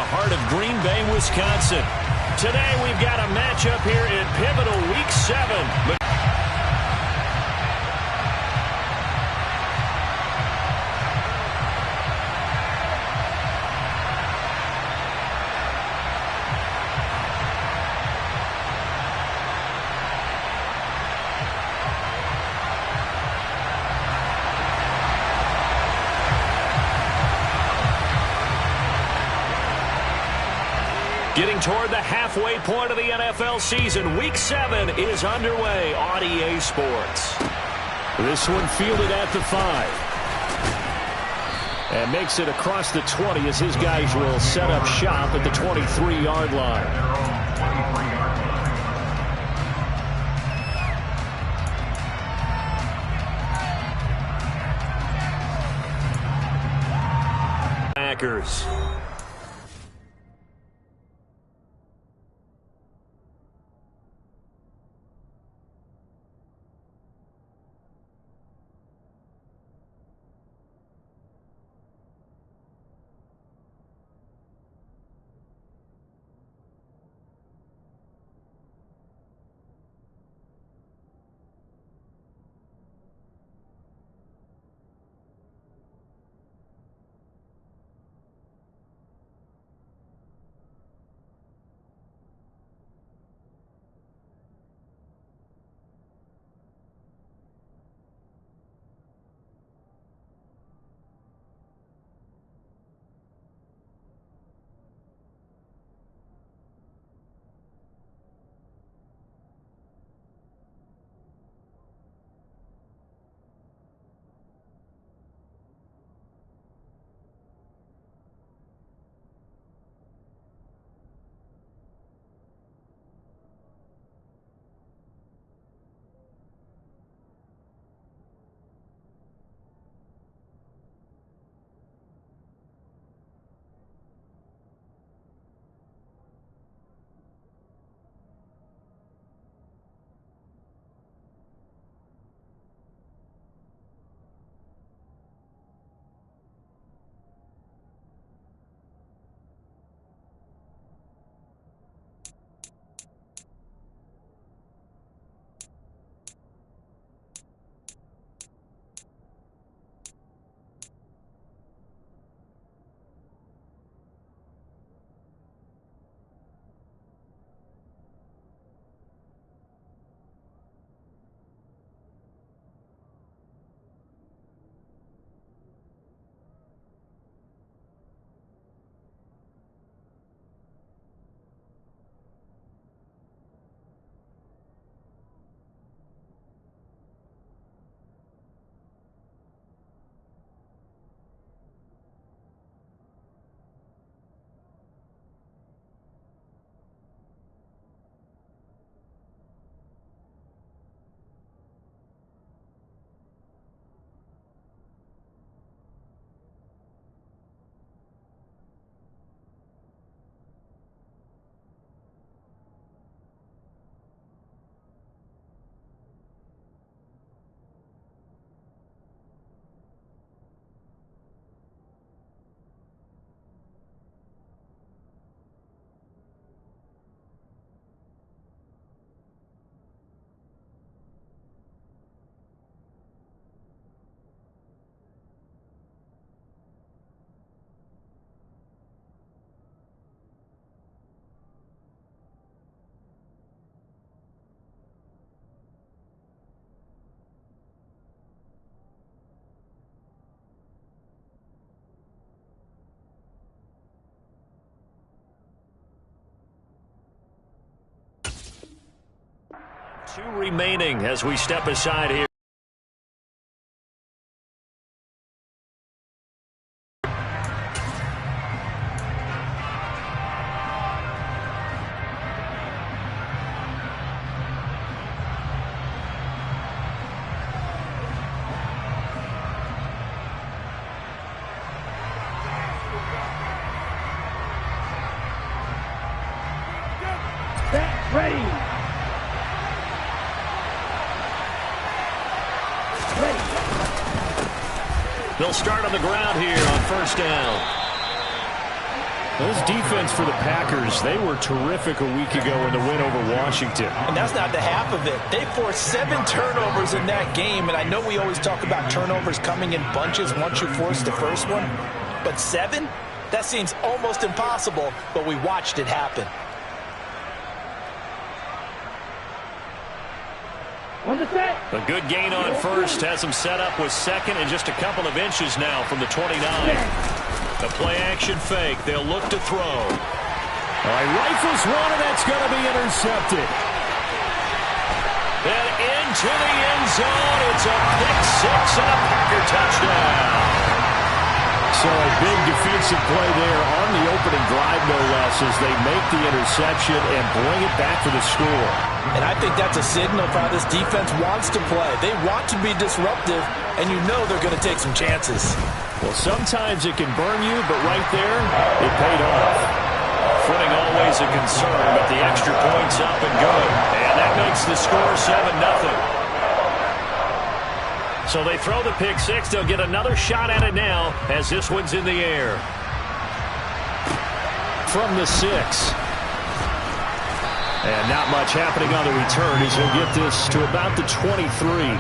heart of Green Bay, Wisconsin. Today we've got a matchup here in pivotal Week 7. Getting toward the halfway point of the NFL season, Week 7 is underway on EA Sports. This one fielded at the 5. And makes it across the 20 as his guys will set up shop at the 23-yard line. Packers. Two remaining as we step aside here. Ready. They'll start on the ground here on first down. This defense for the Packers, they were terrific a week ago in the win over Washington. And that's not the half of it. They forced 7 turnovers in that game, and I know we always talk about turnovers coming in bunches once you force the first one, but 7? That seems almost impossible, but we watched it happen. A good gain on first has them set up with second and just a couple of inches now from the 29. The play-action fake. They'll look to throw. All right, rifles one, and that's going to be intercepted. And into the end zone. It's a pick-6 and a Packer touchdown. So a big defensive play there on the opening drive, no less, as they make the interception and bring it back for the score. And I think that's a signal for how this defense wants to play. They want to be disruptive, and you know they're going to take some chances. Well, sometimes it can burn you, but right there, it paid off. Footing always a concern, but the extra point's up and good. And that makes the score 7-0. So they throw the pick-6. They'll get another shot at it now as this one's in the air. From the 6. And not much happening on the return as he'll get this to about the 23.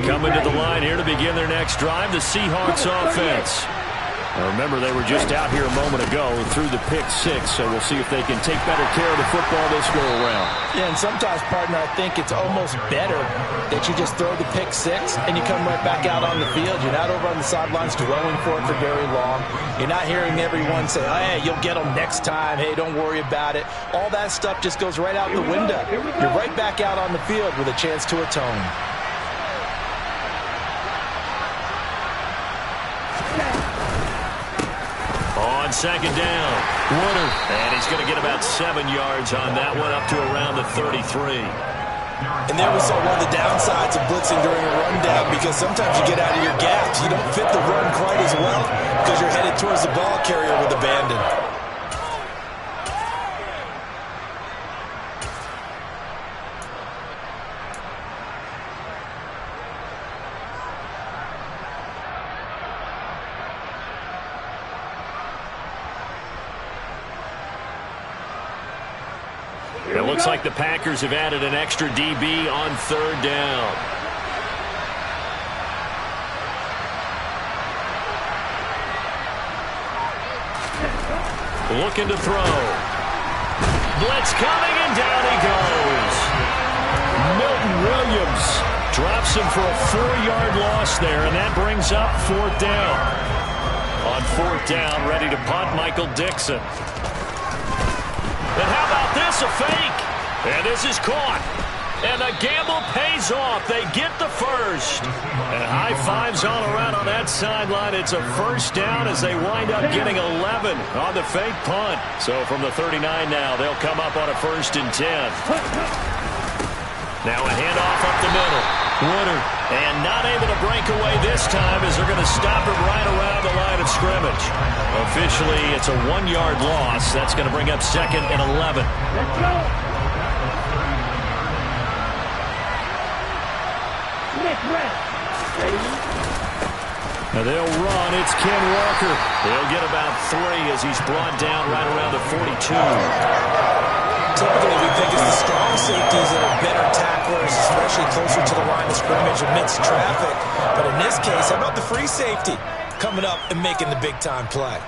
Coming to the line here to begin their next drive, the Seahawks offense. Now remember, they were just out here a moment ago through the pick-6, so we'll see if they can take better care of the football this go-around. Yeah, and sometimes, partner, I think it's almost better that you just throw the pick-6 and you come right back out on the field. You're not over on the sidelines dwelling for it for very long. You're not hearing everyone say, oh, hey, you'll get them next time. Hey, don't worry about it. All that stuff just goes right out the window. You're right back out on the field with a chance to atone. On second down, Warner. And he's going to get about 7 yards on that one, up to around the 33. And there we saw one of the downsides of blitzing during a rundown, because sometimes you get out of your gaps. You don't fit the run quite as well because you're headed towards the ball carrier with abandon. It looks like the Packers have added an extra DB on third down. Looking to throw. Blitz coming, and down he goes. Milton Williams drops him for a 4-yard loss there, and that brings up fourth down. On fourth down, ready to punt, Michael Dixon. And how about this, a fake? And this is caught. And the gamble pays off. They get the first. And high fives all around on that sideline. It's a first down as they wind up getting 11 on the fake punt. So from the 39 now, they'll come up on a 1st and 10. Now a handoff up the middle. Woodard, and not able to break away this time as they're going to stop him right around the line of scrimmage. Officially, it's a 1-yard loss. That's going to bring up 2nd and 11. Let's go. Now they'll run. It's Ken Walker. They'll get about 3 as he's brought down right around the 42. Typically, we think it's the strong safeties that are better tacklers, especially closer to the line of scrimmage amidst traffic. But in this case, how about the free safety coming up and making the big-time play?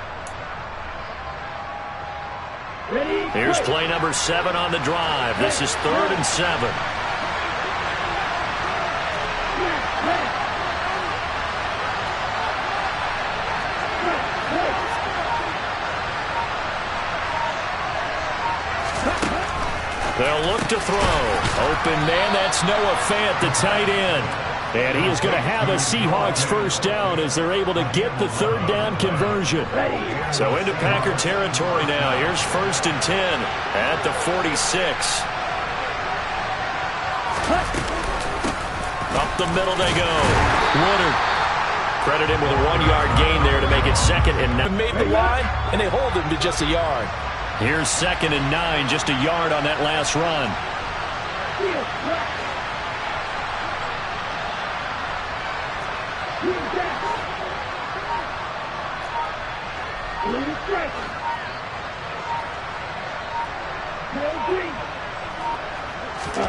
Here's play number 7 on the drive. This is 3rd and 7. They'll look to throw. Open man, that's Noah Fant, the tight end. And he is going to have a Seahawks first down as they're able to get the 3rd down conversion. So into Packer territory now. Here's 1st and 10 at the 46. Up the middle they go. Woodard Credit him with a 1-yard gain there to make it 2nd and 9. Made the line, and they hold him to just a yard. Here's 2nd and 9, just a yard on that last run.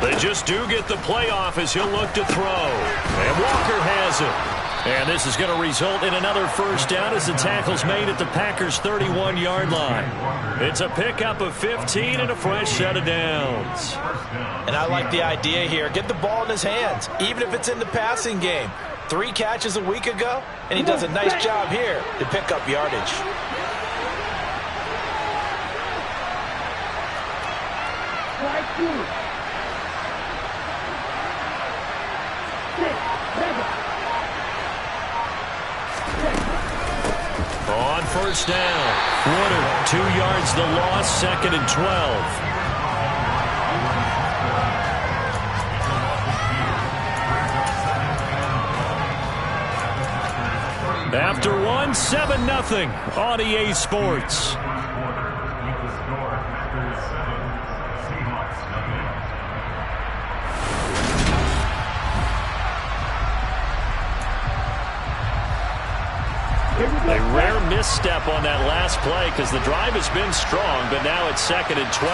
They just do get the playoff as he'll look to throw. And Walker has it. And this is going to result in another first down as the tackle's made at the Packers' 31-yard line. It's a pickup of 15 and a fresh set of downs. And I like the idea here. Get the ball in his hands, even if it's in the passing game. 3 catches a week ago, and he does a nice job here to pick up yardage. On first down, Woodard, 2 yards the loss, 2nd and 12. After one, 7-0 on EA Sports. A rare misstep on that last play because the drive has been strong, but now it's 2nd and 12.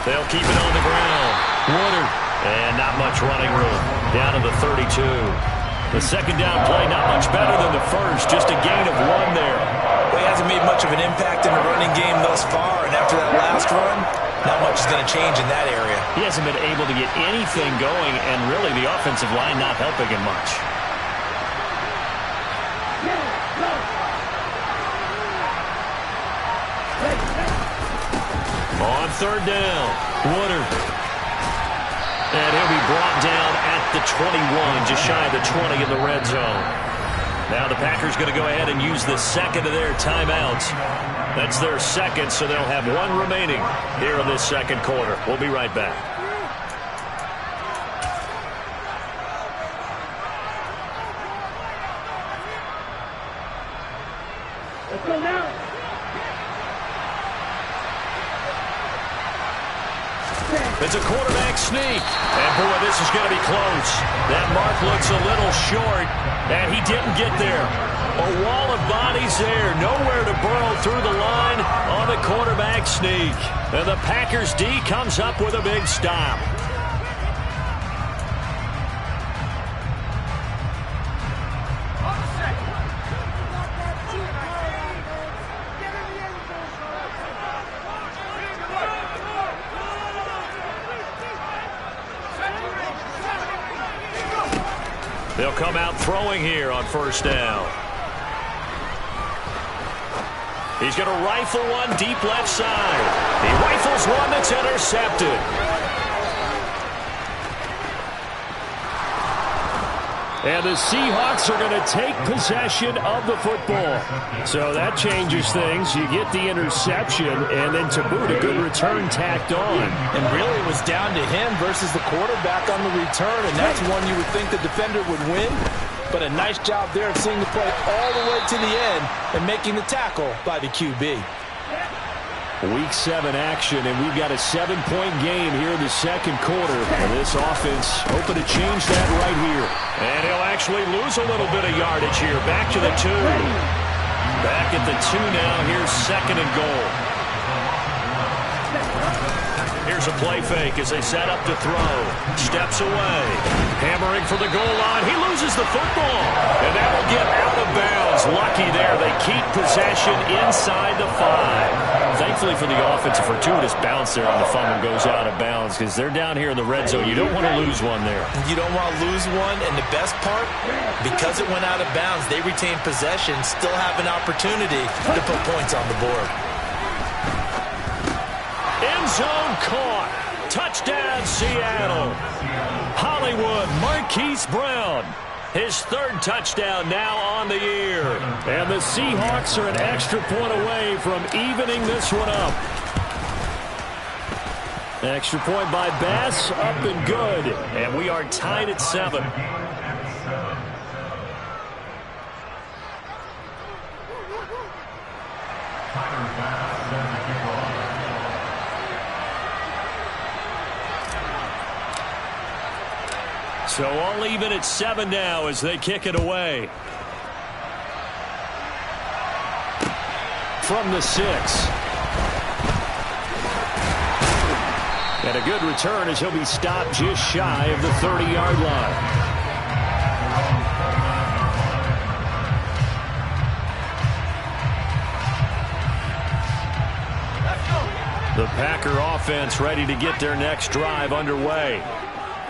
They'll keep it on the ground. Woodard, and not much running room. Down to the 32. The 2nd down play, not much better than the first, just a gain of 1 there. Well, he hasn't made much of an impact in the running game thus far, and after that last run, not much is going to change in that area. He hasn't been able to get anything going, and really the offensive line not helping him much. On 3rd down, Woodard. And he'll be brought down at the 21, just shy of the 20 in the red zone. Now the Packers going to go ahead and use the 2nd of their timeouts. That's their 2nd, so they'll have 1 remaining here in this 2nd quarter. We'll be right back. Let's go now. It's a quarterback sneak. And, boy, this is going to be close. That mark looks a little short, and he didn't get there. A wall of bodies there. Nowhere to burrow through the line on the quarterback sneak. And the Packers D comes up with a big stop. They'll come out throwing here on first down. He's going to rifle one deep left side. He rifles one that's intercepted. And the Seahawks are going to take possession of the football. So that changes things. You get the interception, and then to boot, a good return tacked on. And really it was down to him versus the quarterback on the return, and that's one you would think the defender would win. But a nice job there of seeing the play all the way to the end and making the tackle by the QB. Week 7 action, and we've got a 7-point game here in the 2nd quarter. And this offense hoping to change that right here. And he'll actually lose a little bit of yardage here. Back to the 2. Back at the 2 now. Here's 2nd and goal. Here's a play fake as they set up to throw. Steps away. Hammering for the goal line. He loses the football. And that'll get out of bounds. Lucky there. They keep possession inside the 5. Thankfully for the offense, a fortuitous bounce there on the fumble goes out of bounds because they're down here in the red zone. You don't want to lose one there. You don't want to lose one, and the best part, because it went out of bounds, they retain possession, still have an opportunity to put points on the board. End zone caught. Touchdown, Seattle. Hollywood, Marquise Brown. His 3rd touchdown now on the year. And the Seahawks are an extra point away from evening this one up. Extra point by Bass, up and good. And we are tied at 7. So all even at 7 now as they kick it away. From the 6. And a good return as he'll be stopped just shy of the 30-yard line. The Packer offense ready to get their next drive underway.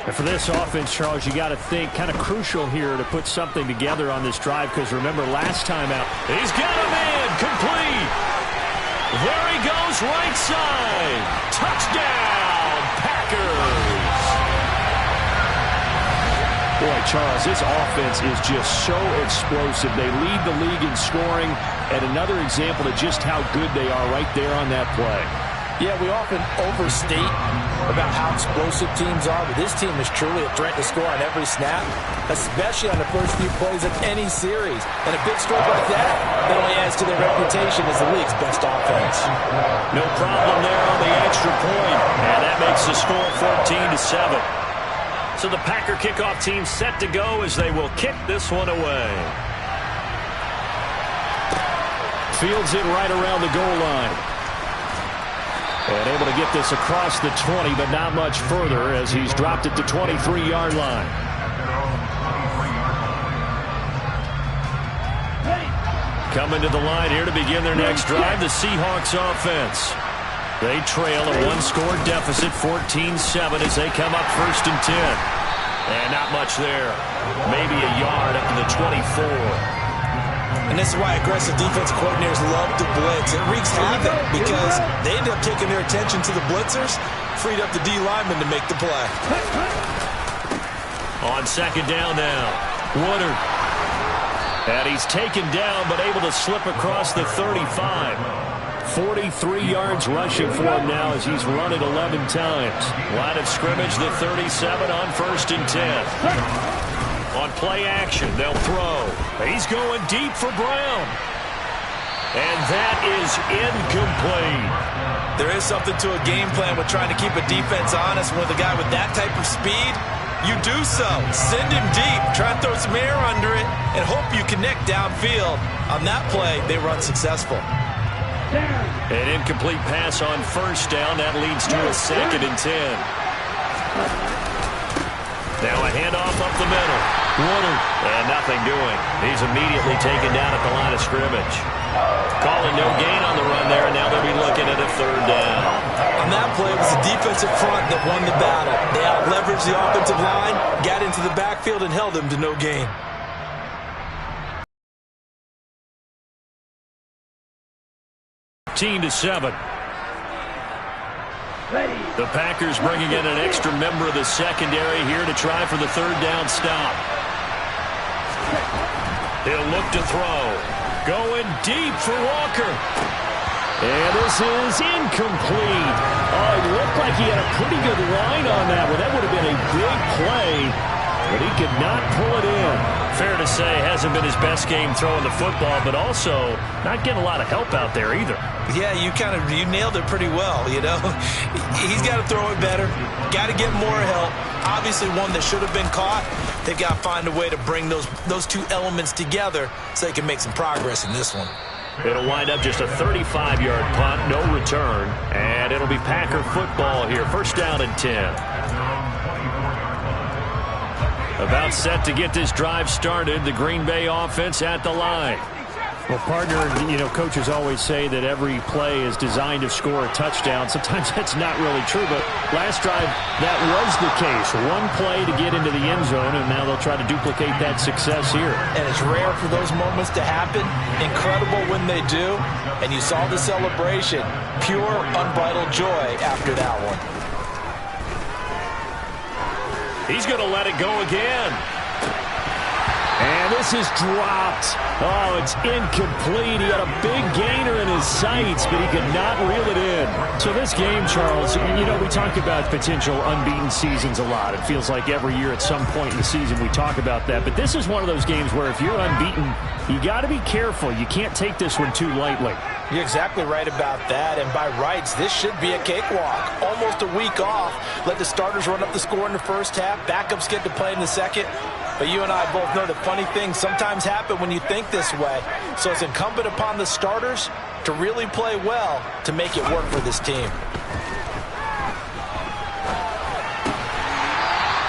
And for this offense, Charles, you got to think kind of crucial here to put something together on this drive, because remember last time out, he's got a man complete. There he goes, right side. Touchdown, Packers. Boy, Charles, this offense is just so explosive. They lead the league in scoring, and another example of just how good they are right there on that play. Yeah, we often overstate about how explosive teams are, but this team is truly a threat to score on every snap, especially on the first few plays of any series. And a big stroke like that only adds to their reputation as the league's best offense. No problem there on the extra point, and that makes the score 14-7. So the Packer kickoff team set to go as they will kick this one away. Fields it right around the goal line. And able to get this across the 20, but not much further as he's dropped it to 23-yard line. Coming to the line here to begin their next drive, the Seahawks offense. They trail a one-score deficit, 14-7, as they come up 1st and 10. And not much there. Maybe a yard up to the 24. And this is why aggressive defense coordinators love to blitz. It wreaks havoc because they end up taking their attention to the blitzers, freed up the D lineman to make the play. On 2nd down now, Woodard. And he's taken down but able to slip across the 35. 43 yards rushing for him now as he's run it 11 times. Line of scrimmage, the 37 on 1st and 10. On play action, they'll throw. He's going deep for Brown. And that is incomplete. There is something to a game plan with trying to keep a defense honest. With a guy with that type of speed, you do so. Send him deep. Try and throw some air under it and hope you connect downfield. On that play, they run successful. An incomplete pass on 1st down. That leads to a 2nd and 10. Now a handoff up the middle. Woodard. And nothing doing. He's immediately taken down at the line of scrimmage. Calling no gain on the run there, and now they'll be looking at a 3rd down. On that play, it was the defensive front that won the battle. They out-leveraged the offensive line, got into the backfield, and held him to no gain. To 7. The Packers bringing in an extra member of the secondary here to try for the 3rd down stop. He'll look to throw. Going deep for Walker. And this is incomplete. Oh, it looked like he had a pretty good line on that one. That would have been a big play, but he could not pull it in. Fair to say, hasn't been his best game throwing the football, but also not getting a lot of help out there either. Yeah, you nailed it pretty well, you know. He's got to throw it better. Got to get more help. Obviously one that should have been caught. They've got to find a way to bring those two elements together so they can make some progress in this one. It'll wind up just a 35-yard punt, no return, and it'll be Packer football here. 1st down and 10. About set to get this drive started, the Green Bay offense at the line. Well, partner, you know, coaches always say that every play is designed to score a touchdown. Sometimes that's not really true, but last drive, that was the case. One play to get into the end zone, and now they'll try to duplicate that success here. And it's rare for those moments to happen. Incredible when they do. And you saw the celebration. Pure, unbridled joy after that one. He's going to let it go again. And this is dropped. Oh, it's incomplete. He had a big gainer in his sights, but he could not reel it in. So this game, Charles, you know, we talk about potential unbeaten seasons a lot. It feels like every year at some point in the season we talk about that. But this is one of those games where if you're unbeaten, you got to be careful. You can't take this one too lightly. You're exactly right about that, and by rights, this should be a cakewalk. Almost a week off. Let the starters run up the score in the first half. Backups get to play in the second. But you and I both know that funny things sometimes happen when you think this way. So it's incumbent upon the starters to really play well to make it work for this team.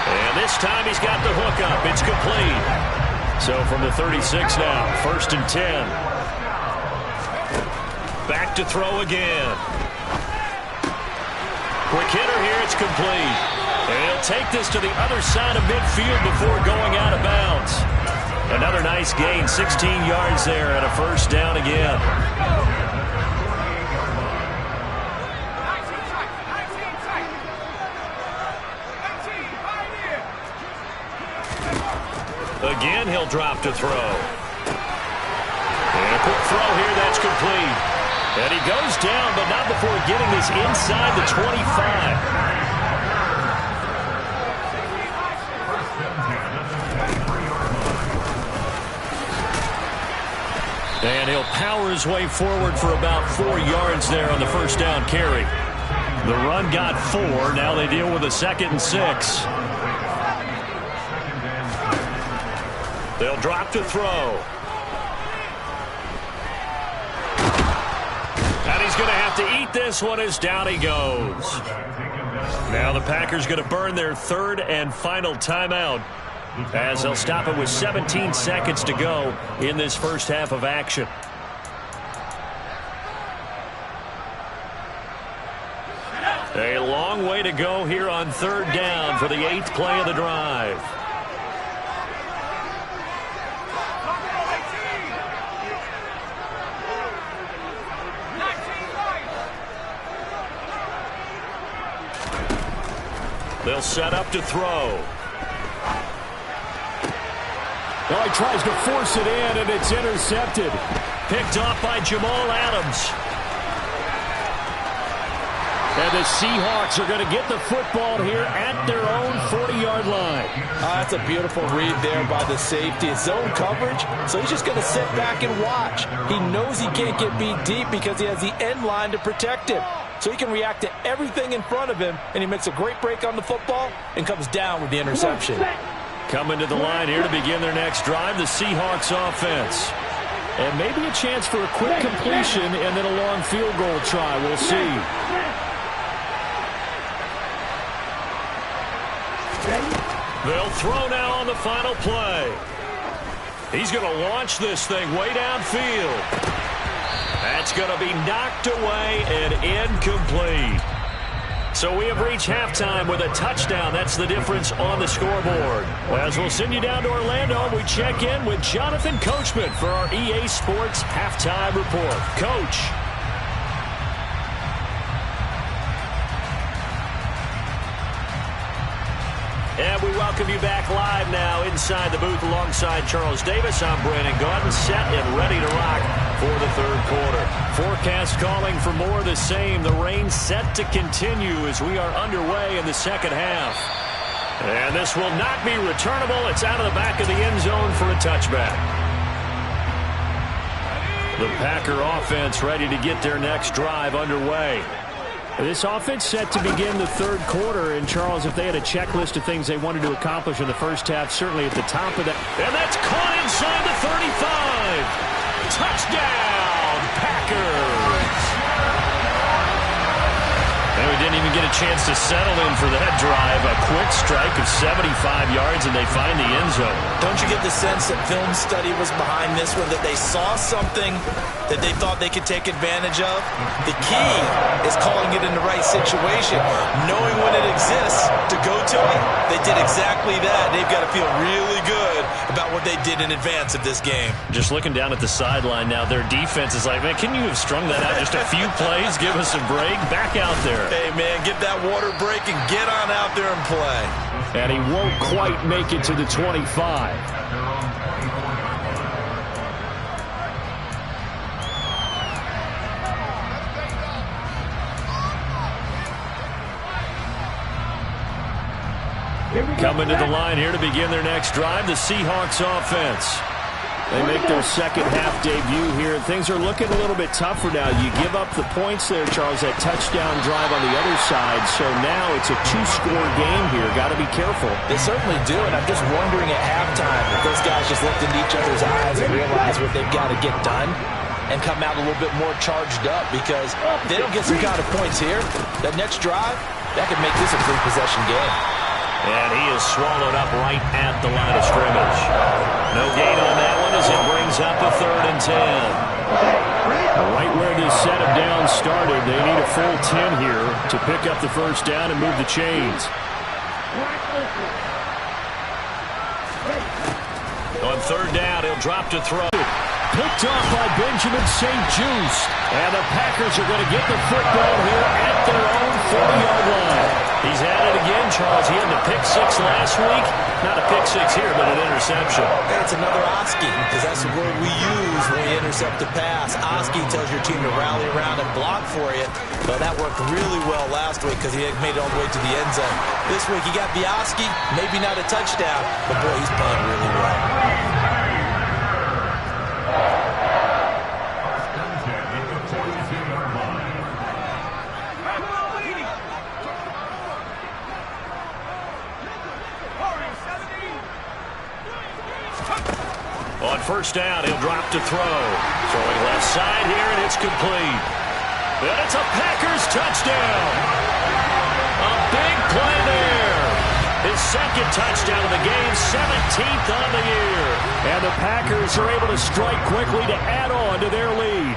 And this time he's got the hook up. It's complete. So from the 36 now, 1st and 10. Back to throw again. Quick hitter here. It's complete. And he'll take this to the other side of midfield before going out of bounds. Another nice gain. 16 yards there and a 1st down again. Again, he'll drop to throw. And a quick throw here. That's complete. And he goes down, but not before getting this inside the 25. And he'll power his way forward for about 4 yards there on the 1st down carry. The run got 4. Now they deal with a 2nd and 6. They'll drop to throw. And he's going to have to eat this one as down he goes. Now the Packers going to burn their 3rd and final timeout as they'll stop it with 17 seconds to go in this first half of action. A long way to go here on 3rd down for the 8th play of the drive. They'll set up to throw. Well, he tries to force it in, and it's intercepted. Picked off by Jamal Adams. And the Seahawks are going to get the football here at their own 40-yard line. That's a beautiful read there by the safety. It's zone coverage, so he's just going to sit back and watch. He knows he can't get beat deep because he has the end line to protect him. So he can react to everything in front of him, and he makes a great break on the football and comes down with the interception. Coming to the line here to begin their next drive, the Seahawks offense. And maybe a chance for a quick completion and then a long field goal try. We'll see. They'll throw now on the final play. He's going to launch this thing way downfield. That's going to be knocked away and incomplete. So we have reached halftime with a touchdown. That's the difference on the scoreboard. As we'll send you down to Orlando, we check in with Jonathan Coachman for our EA Sports Halftime Report. Coach. And we welcome you back live now inside the booth alongside Charles Davis. I'm Brandon Gaudin, set and ready to rock for the 3rd quarter. Forecast calling for more of the same. The rain set to continue as we are underway in the 2nd half. And this will not be returnable. It's out of the back of the end zone for a touchback. The Packer offense ready to get their next drive underway. This offense set to begin the 3rd quarter. And, Charles, if they had a checklist of things they wanted to accomplish in the first half, certainly at the top of that. And that's caught inside the 35. Touchdown, Packers. And we didn't even get a chance to settle in for that drive. A quick strike of 75 yards, and they find the end zone. Don't you get the sense that film study was behind this one, that they saw something that they thought they could take advantage of? The key is calling it in the right situation, knowing when it exists to go to it. They did exactly that. They've got to feel really good about what they did in advance of this game. Just looking down at the sideline now, their defense is like, man, can you have strung that out just a few plays? Give us a break. Back out there. Hey, man, get that water break and get on out there and play. And he won't quite make it to the 25. Coming to the line here to begin their next drive, the Seahawks offense. They make their second half debut here, and things are looking a little bit tougher now. You give up the points there, Charles, that touchdown drive on the other side. So now it's a two-score game here. Got to be careful. They certainly do, and I'm just wondering at halftime if those guys just looked into each other's eyes and realize what they've got to get done and come out a little bit more charged up, because if they don't get some kind of points here, that next drive, that could make this a three-possession game. And he is swallowed up right at the line of scrimmage. No gain on that one as it brings up a 3rd and 10. Right where this set of downs started, they need a full 10 here to pick up the first down and move the chains. On 3rd down, he'll drop to throw. Picked off by Benjamin St-Juste. And the Packers are going to get the football here at their own 40-yard line. He's at it again, Charles. He had the pick 6 last week. Not a pick 6 here, but an interception. And it's another Oski, because that's the word we use when we intercept a pass. Oski tells your team to rally around and block for you. But that worked really well last week because he made it all the way to the end zone. This week he got the Oski, maybe not a touchdown, but boy, he's playing really well. On 1st down, he'll drop to throw. Throwing left side here, and it's complete. And it's a Packers touchdown. A big play there. His 2nd touchdown of the game, 17th on the year. And the Packers are able to strike quickly to add on to their lead.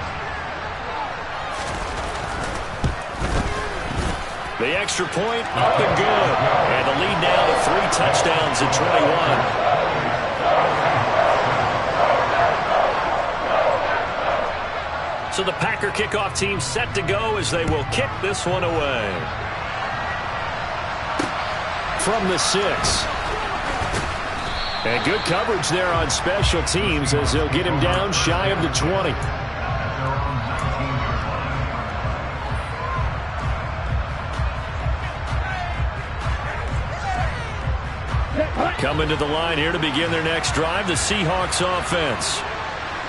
The extra point up and good. And the lead now to 3 touchdowns at 21. So the Packer kickoff team set to go as they will kick this one away. From the 6. And good coverage there on special teams as they'll get him down shy of the 20. Coming to the line here to begin their next drive, the Seahawks offense.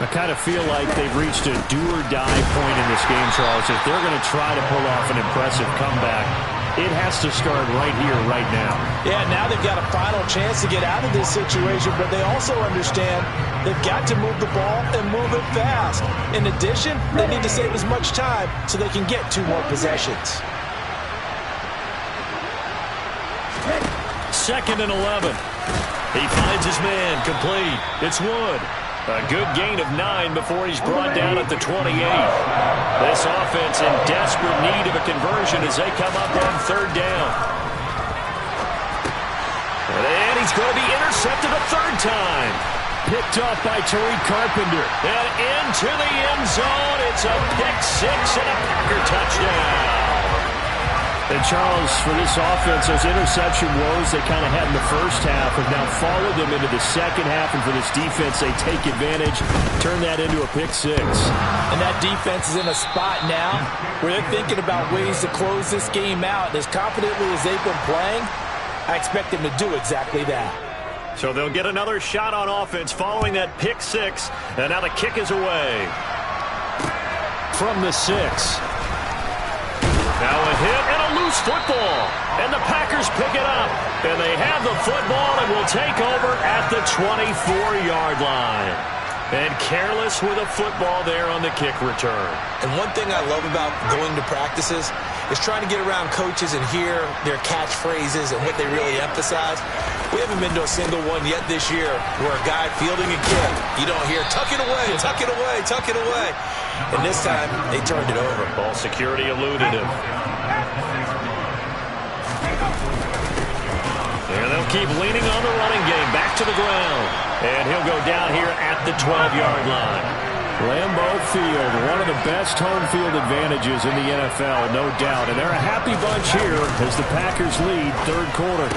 I kind of feel like they've reached a do-or-die point in this game, Charles. If they're going to try to pull off an impressive comeback, it has to start right here, right now. Yeah, now they've got a final chance to get out of this situation, but they also understand they've got to move the ball and move it fast. In addition, they need to save as much time so they can get 2 more possessions. 2nd and 11. He finds his man complete. It's Wood. A good gain of 9 before he's brought down at the 28. This offense in desperate need of a conversion as they come up on 3rd down. And he's going to be intercepted a 3rd time. Picked off by Tariq Carpenter. And into the end zone. It's a pick 6 and a Packer touchdown. And Charles, for this offense, those interception woes they kind of had in the first half have now followed them into the second half. And for this defense, they take advantage, turn that into a pick 6. And that defense is in a spot now where they're thinking about ways to close this game out. And as confidently as they've been playing, I expect them to do exactly that. So they'll get another shot on offense following that pick 6. And now the kick is away. From the 6. Now a hit and a loose football. And the Packers pick it up. And they have the football and will take over at the 24-yard line. And careless with a football there on the kick return. And one thing I love about going to practices is trying to get around coaches and hear their catchphrases and what they really emphasize. We haven't been to a single one yet this year where a guy fielding a kick, you don't hear, tuck it away, tuck it away, tuck it away. And this time, they turned it over. Ball security eluded him. And they'll keep leaning on the running game. Back to the ground. And he'll go down here at the 12-yard line. Lambeau Field, one of the best home field advantages in the NFL, no doubt. And they're a happy bunch here as the Packers lead 3rd quarter.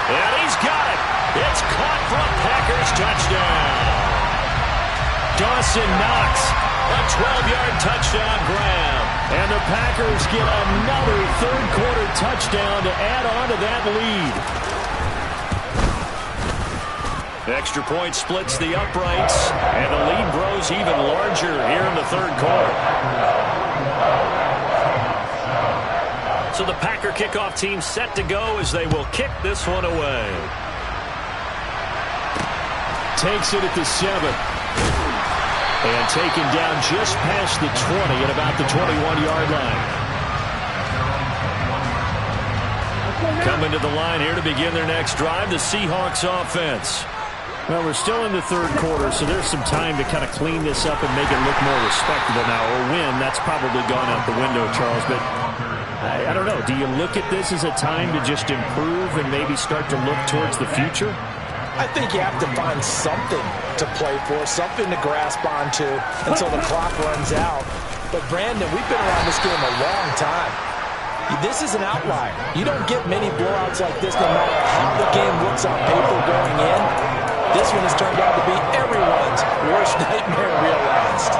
And he's got it. It's caught for a Packers touchdown. Dawson Knox, a 12-yard touchdown grab. And the Packers get another 3rd quarter touchdown to add on to that lead. Extra point splits the uprights, and the lead grows even larger here in the third quarter. So the Packer kickoff team set to go as they will kick this one away. Takes it at the 7. And taken down just past the 20 at about the 21-yard line. Coming to the line here to begin their next drive, the Seahawks offense. Well, we're still in the third quarter, so there's some time to kind of clean this up and make it look more respectable now. Or win, that's probably gone out the window, Charles. But I don't know. Do you look at this as a time to just improve and maybe start to look towards the future? I think you have to find something to play for, something to grasp onto until the clock runs out. But, Brandon, we've been around this game a long time. This is an outlier. You don't get many blowouts like this no matter how the game looks on paper going in. This one has turned out to be everyone's worst nightmare realized.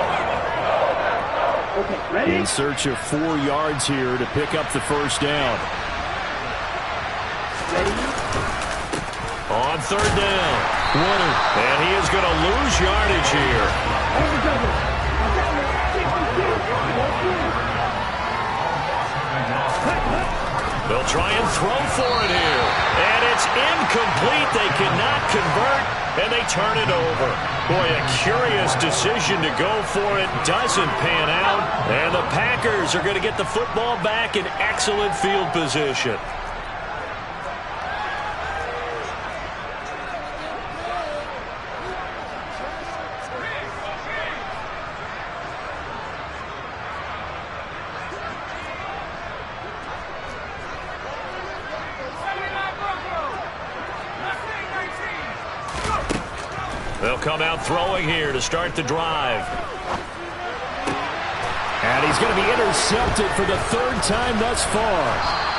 Okay, ready? In search of 4 yards here to pick up the first down. Ready? On third down, Woodard, and he is going to lose yardage here. They'll try and throw for it here, and it's incomplete. They cannot convert, and they turn it over. Boy, a curious decision to go for it. Doesn't pan out, and the Packers are going to get the football back in excellent field position. They'll come out throwing here to start the drive. And he's going to be intercepted for the 3rd time thus far.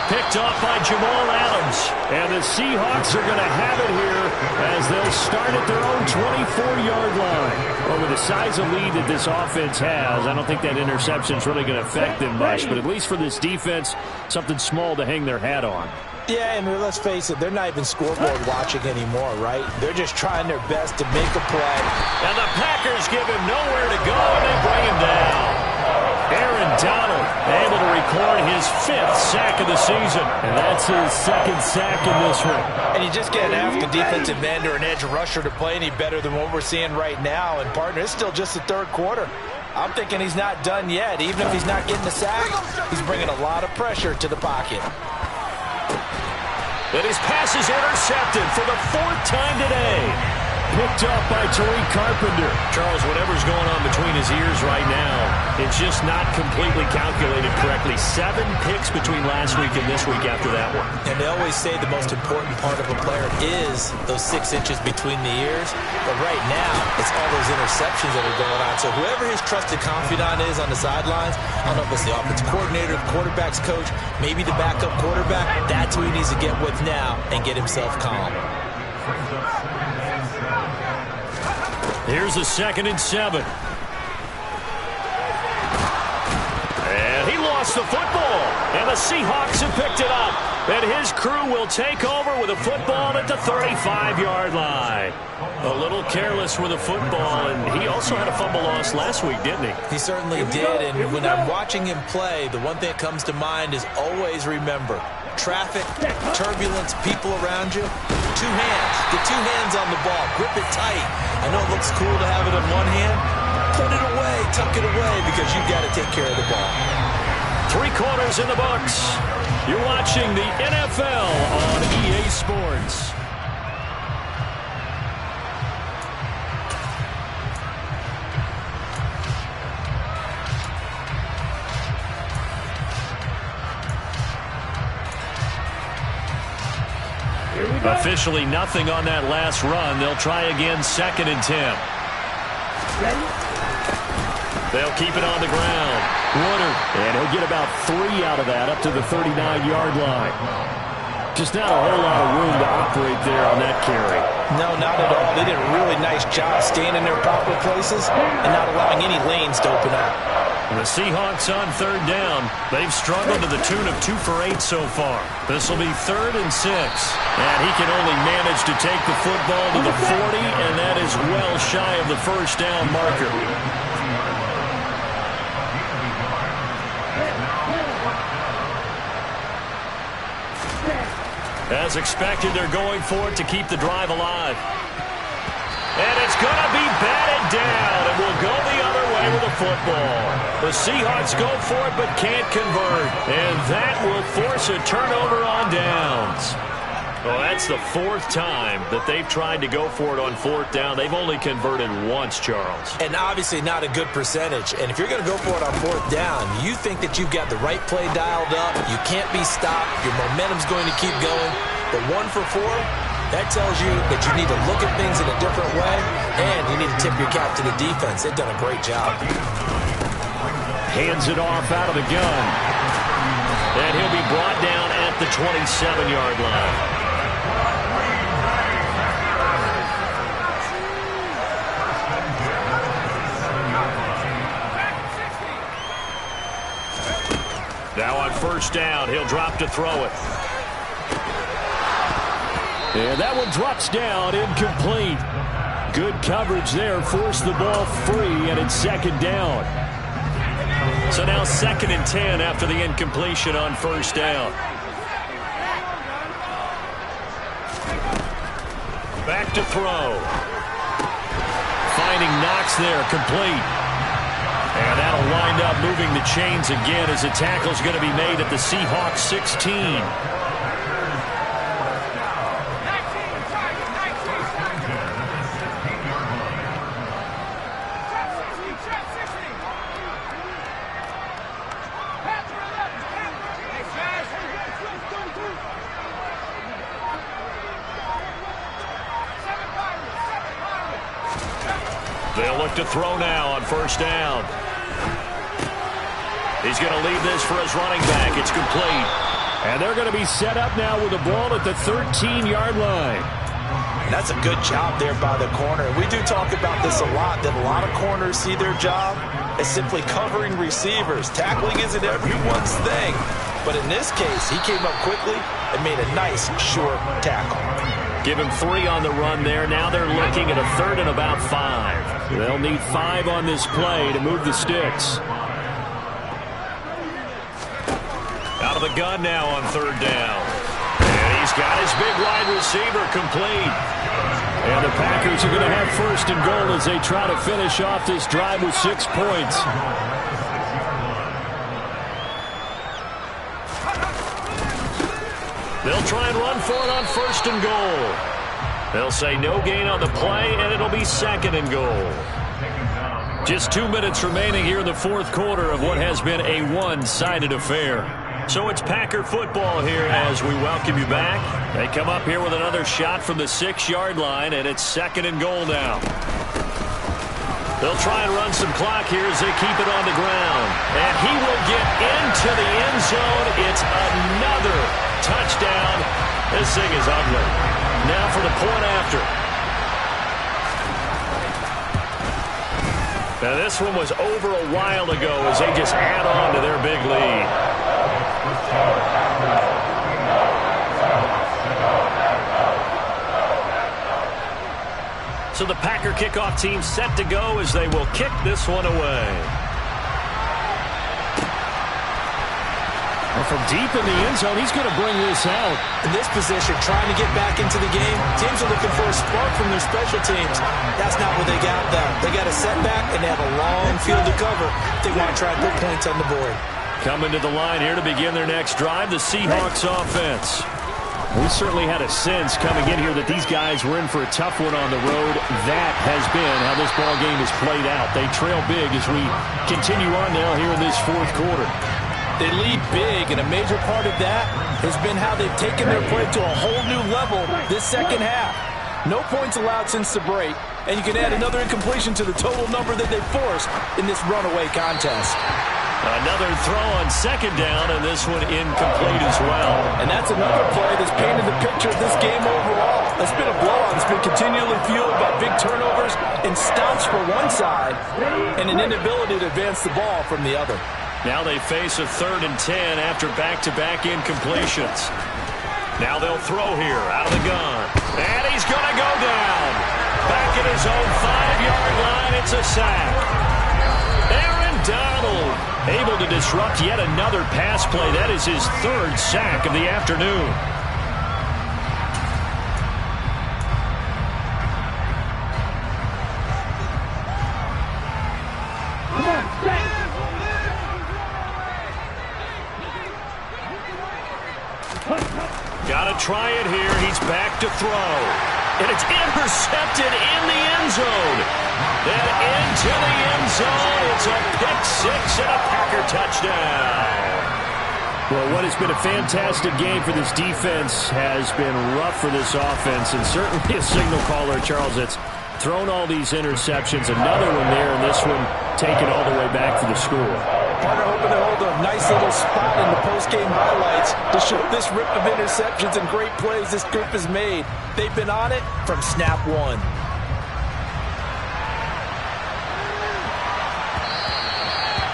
Picked off by Jamal Adams. And the Seahawks are going to have it here as they'll start at their own 24-yard line. Well, with the size of lead that this offense has, I don't think that interception is really going to affect them much. But at least for this defense, something small to hang their hat on. Yeah, and let's face it, they're not even scoreboard watching anymore, right? They're just trying their best to make a play. And the Packers give him nowhere to go, and they bring him down. Aaron Donald able to record his 5th sack of the season. And that's his 2nd sack in this one. And you just can't ask a defensive end or an edge rusher to play any better than what we're seeing right now. And, partner, it's still just the 3rd quarter. I'm thinking he's not done yet. Even if he's not getting a sack, he's bringing a lot of pressure to the pocket. And his pass is intercepted for the 4th time today. Picked up by Tariq Carpenter. Charles, whatever's going on between his ears right now, it's just not completely calculated correctly. 7 picks between last week and this week after that one. And they always say the most important part of a player is those 6 inches between the ears. But right now, it's all those interceptions that are going on. So whoever his trusted confidant is on the sidelines, I don't know if it's the offensive coordinator, the quarterback's coach, maybe the backup quarterback, that's who he needs to get with now and get himself calm. Here's a 2nd and 7. And he lost the football. And the Seahawks have picked it up. And his crew will take over with a football at the 35-yard line. A little careless with a football, and he also had a fumble loss last week, didn't he? He certainly did, and when I'm watching him play, the one thing that comes to mind is always remember, traffic, turbulence, people around you, 2 hands. Get 2 hands on the ball. Grip it tight. I know it looks cool to have it in one hand. Put it away, tuck it away, because you've got to take care of the ball. 3 quarters in the books. You're watching the NFL on EA Sports. Officially nothing on that last run. They'll try again, 2nd and 10. Ready? They'll keep it on the ground. Woodard, and he'll get about 3 out of that, up to the 39-yard line. Just not a whole lot of room to operate there on that carry. No, not at all. They did a really nice job staying in their proper places and not allowing any lanes to open up. The Seahawks on third down. They've struggled to the tune of 2 for 8 so far. This will be 3rd and 6. And he can only manage to take the football to the 40, and that is well shy of the first down marker. As expected, they're going for it to keep the drive alive. And it's going to be batted down, and will go the other way with the football. The Seahawks go for it but can't convert, and that will force a turnover on downs. Well, that's the 4th time that they've tried to go for it on 4th down. They've only converted once, Charles. And obviously not a good percentage. And if you're going to go for it on 4th down, you think that you've got the right play dialed up. You can't be stopped. Your momentum's going to keep going. But 1 for 4, that tells you that you need to look at things in a different way, and you need to tip your cap to the defense. They've done a great job. Hands it off out of the gun. And he'll be brought down at the 27-yard line. Now on first down, he'll drop to throw it. And that one drops down, incomplete. Good coverage there, forced the ball free, and it's 2nd down. So now 2nd and 10 after the incompletion on first down. Back to throw. Finding Knox there, complete. And that'll wind up moving the chains again as the tackle's going to be made at the Seahawks 16. They'll look to throw now on first down. He's going to leave this for his running back. It's complete. And they're going to be set up now with the ball at the 13-yard line. That's a good job there by the corner. We do talk about this a lot, that a lot of corners see their job as simply covering receivers. Tackling isn't everyone's thing. But in this case, he came up quickly and made a nice, short tackle. Give him 3 on the run there. Now they're looking at a 3rd and about 5. They'll need 5 on this play to move the sticks. Out of the gun now on 3rd down. And he's got his big wide receiver complete. And the Packers are going to have 1st and goal as they try to finish off this drive with 6 points. They'll try and run for it on 1st and goal. They'll say no gain on the play, and it'll be 2nd and goal. Just 2 minutes remaining here in the 4th quarter of what has been a one-sided affair. So it's Packer football here as we welcome you back. They come up here with another shot from the 6-yard line, and it's 2nd and goal now. They'll try and run some clock here as they keep it on the ground. And he will get into the end zone. It's another touchdown. This thing is ugly. Now for the point after. Now this one was over a while ago as they just add on to their big lead. So the Packer kickoff team set to go as they will kick this one away. And from deep in the end zone, he's going to bring this out. In this position, trying to get back into the game, teams are looking for a spark from their special teams. That's not what they got, though. They got a setback, and they have a long field to cover if they want to try and put points on the board. Coming to the line here to begin their next drive, the Seahawks offense. We certainly had a sense coming in here that these guys were in for a tough one on the road. That has been how this ball game has played out. They trail big as we continue on now here in this 4th quarter. They lead big, and a major part of that has been how they've taken their play to a whole new level this second half. No points allowed since the break, and you can add another incompletion to the total number that they forced in this runaway contest. Another throw on second down, and this one incomplete as well. And that's another play that's painted the picture of this game overall. It's been a blowout. It's been continually fueled by big turnovers and stops for one side and an inability to advance the ball from the other. Now they face a 3rd and 10 after back-to-back incompletions. Now they'll throw here out of the gun. And he's going to go down. Back at his own 5-yard line, it's a sack. Aaron Donald able to disrupt yet another pass play. That is his 3rd sack of the afternoon. Got to try it here. He's back to throw. And it's intercepted in the end zone. Then into the end zone. It's a pick-6 and a Packer touchdown. Well, what has been a fantastic game for this defense has been rough for this offense, and certainly a signal caller, Charles, that's thrown all these interceptions. Another one there, and this one taken all the way back for the score. Partner hoping to hold a nice little spot in the post-game highlights to show this rip of interceptions and great plays this group has made. They've been on it from snap one.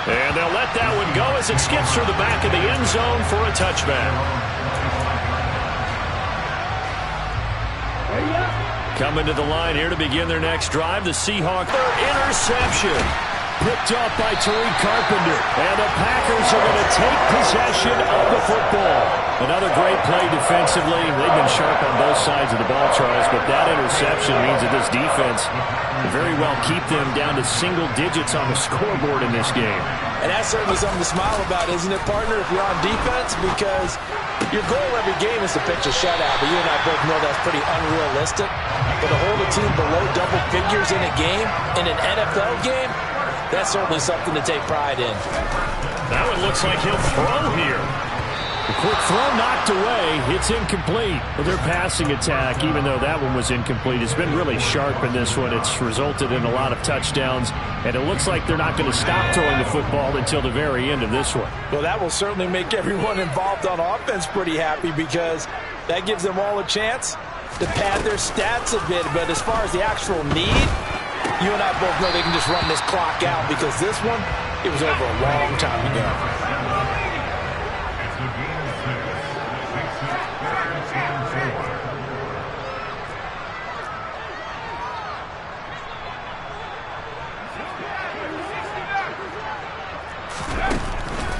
And they'll let that one go as it skips through the back of the end zone for a touchback. Coming to the line here to begin their next drive, the Seahawks. Their interception. Picked off by Tariq Carpenter. And the Packers are going to take possession of the football. Another great play defensively. They've been sharp on both sides of the ball, Charles, but that interception means that this defense will very well keep them down to single digits on the scoreboard in this game. And that's certainly something to smile about, isn't it, partner, if you're on defense? Because your goal every game is to pitch a shutout, but you and I both know that's pretty unrealistic. But to hold a team below double figures in a game, in an NFL game, that's certainly something to take pride in. That one looks like he'll throw here. The quick throw knocked away. It's incomplete. But their passing attack, even though that one was incomplete, has been really sharp in this one. It's resulted in a lot of touchdowns, and it looks like they're not going to stop throwing the football until the very end of this one. Well, that will certainly make everyone involved on offense pretty happy because that gives them all a chance to pad their stats a bit. But as far as the actual need, you and I both know they can just run this clock out because this one, it was over a long time ago.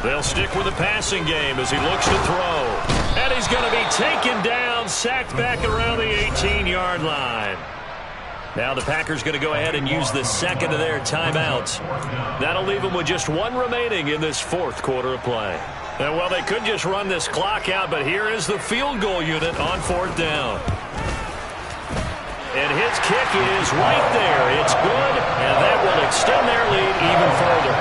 They'll stick with the passing game as he looks to throw. And he's going to be taken down, sacked back around the 18-yard line. Now the Packers going to go ahead and use the second of their timeouts. That'll leave them with just one remaining in this 4th quarter of play. And, well, they could just run this clock out, but here is the field goal unit on 4th down. And his kick is right there. It's good, and that will extend their lead even further.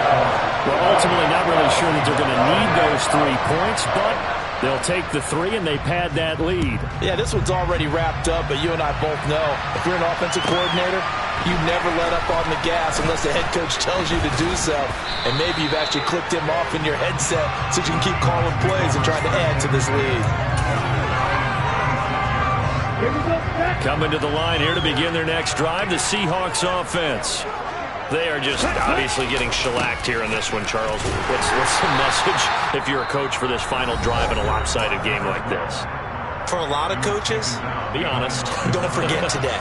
Well, ultimately not really sure that they're going to need those 3 points, but they'll take the 3 and they pad that lead. Yeah, this one's already wrapped up, but you and I both know if you're an offensive coordinator, you never let up on the gas unless the head coach tells you to do so. And maybe you've actually clicked him off in your headset so you can keep calling plays and trying to add to this lead. Coming to the line here to begin their next drive, the Seahawks offense. They are just obviously getting shellacked here in this one, Charles. What's the message if you're a coach for this final drive in a lopsided game like this? For a lot of coaches, be honest. Don't forget today.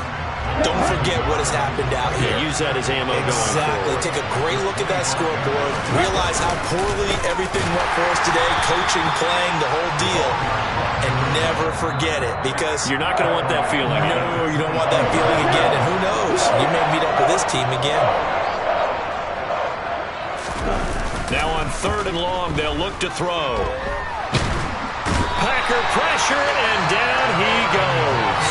Don't forget what has happened out here. Use that as ammo going Exactly. Take a great look at that scoreboard. Realize how poorly everything went for us today. Coaching, playing, the whole deal. And never forget it because you're not going to want that feeling. No, you don't want that feeling again. And who knows? You may meet up with this team again. Now on 3rd and long, they'll look to throw. Packer pressure, and down he goes.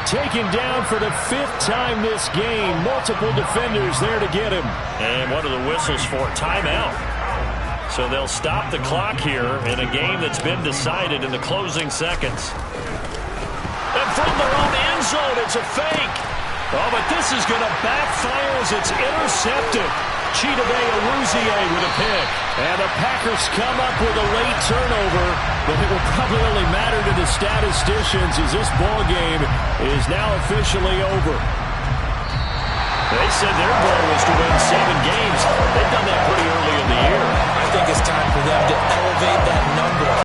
Taken down for the 5th time this game. Multiple defenders there to get him. And what are the whistles for? Timeout. So they'll stop the clock here in a game that's been decided in the closing seconds. And from their own end zone, it's a fake. Oh, but this is going to backfire as it's intercepted. Chidobe with a pick. And the Packers come up with a late turnover, but it will probably only matter to the statisticians as this ball game is now officially over. They said their goal was to win 7 games. They've done that pretty early in the year. I think it's time for them to elevate that number.